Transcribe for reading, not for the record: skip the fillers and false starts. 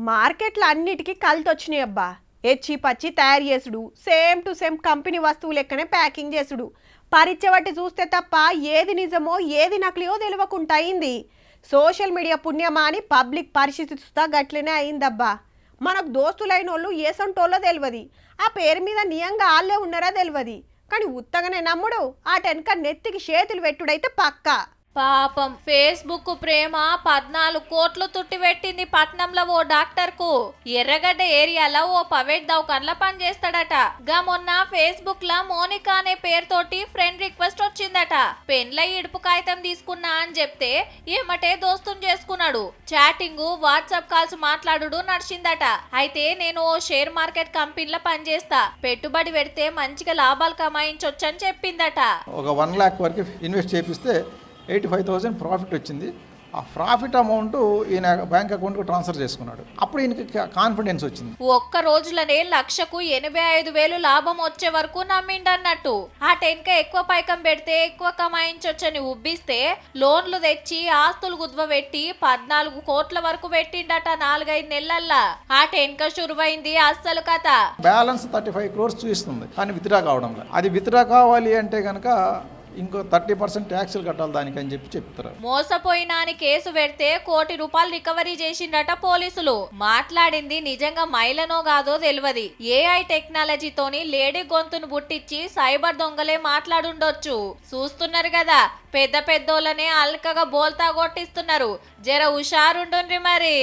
మార్కెట్లో అన్నిటికీ కలితొచ్చినాయి అబ్బా. ఎచ్చి పచ్చి తయారు చేసుడు, సేమ్ టు సేమ్ కంపెనీ వస్తువు లెక్కనే ప్యాకింగ్ చేసుడు. పరిచవట్టి చూస్తే తప్ప ఏది నిజమో ఏది నకిలీయో తెలియకుండా అయింది. సోషల్ మీడియా పుణ్యమా అని పబ్లిక్ పరిస్థితి చూస్తా గట్లనే అయిందబ్బా. మనకు దోస్తులైన వాళ్ళు ఏసంటోళ్ళో తెలియదు, ఆ పేరు మీద నియంగా వాళ్ళే ఉన్నారా తెలియదు. కానీ ఉత్తగానే నమ్ముడు, ఆ టెన్క నెత్తికి చేతులు పెట్టుడైతే పక్కా. పాపం ఫేస్బుక్ ప్రేమ 14 కోట్లు తుట్టిపెట్టింది పట్నంలో ఓ డాక్టర్ కు. ఎర్రగడ్డ ఏరియాలో ఓ ప్రైవేట్ దవాఖానలో పనిచేస్తాడట. గా మొన్న ఫేస్బుక్ లా మోనికా అనే పేరుతోటి ఫ్రెండ్ రిక్వెస్ట్ వచ్చిందట. పెన్ల ఇడుపు కాగితం తీసుకున్నా అని చెప్తే ఏమటే దోస్తుని చేసుకున్నాడు. చాటింగ్, వాట్సాప్ కాల్స్ మాట్లాడుడు నడిచిందట. అయితే నేను ఓ షేర్ మార్కెట్ కంపెనీలో పనిచేస్తా, పెట్టుబడి పెడితే మంచిగా లాభాలు కమాయించొచ్చని చెప్పిందట. ఒక 1 లక్ష వరకు ఇన్వెస్ట్ చేపిస్తే 85,000 ప్రాఫిట్ వచ్చింది. ఆ ప్రాఫిట్ అమౌంట్ ఈయన బ్యాంక్ అకౌంట్కి ట్రాన్స్ఫర్ చేసుకున్నాడు. అప్పుడు ఈయనకి కాన్ఫిడెన్స్ వచ్చింది. ఒక్క రోజులనే లక్షకు 85,000 లాభం వచ్చే వరకు నమ్మిండన్నట్టు. ఆ టెన్క ఎక్కువ పైకం పెడితే ఎక్కువ కమాయించొచ్చని ఉబ్బిస్తే లోన్లు తెచ్చి ఆస్తులు గుద్వబెట్టి 14 కోట్ల వరకు పెట్టిండట 4-5 నెలల్లో. ఆ టెన్క షురువైంది అస్సలు కథ. బ్యాలెన్స్ 35 crores చూపిస్తుంది, కానీ విత్డ్రా కావడం లేదు. అది విత్డ్రా కావాలి అంటే కనుక ఇంకో 30% ట్యాక్స్లు కట్టాలి దానికి అని చెప్తారు. మోసపోయినా అని కేసు పెడితే ₹1 కోటి రికవరీ చేసిండట పోలీసులు. మాట్లాడింది నిజంగా మైలనో కాదో తెలియదు. ఏఐ టెక్నాలజీతోని లేడీ గొంతును బుట్టించి సైబర్ దొంగలే మాట్లాడుండొచ్చు. చూస్తున్నారు కదా, పెద్దోళ్ళనే అల్కగా బోల్తా కొట్టిస్తున్నారు. జర హుషారుండుండ్రి మరి.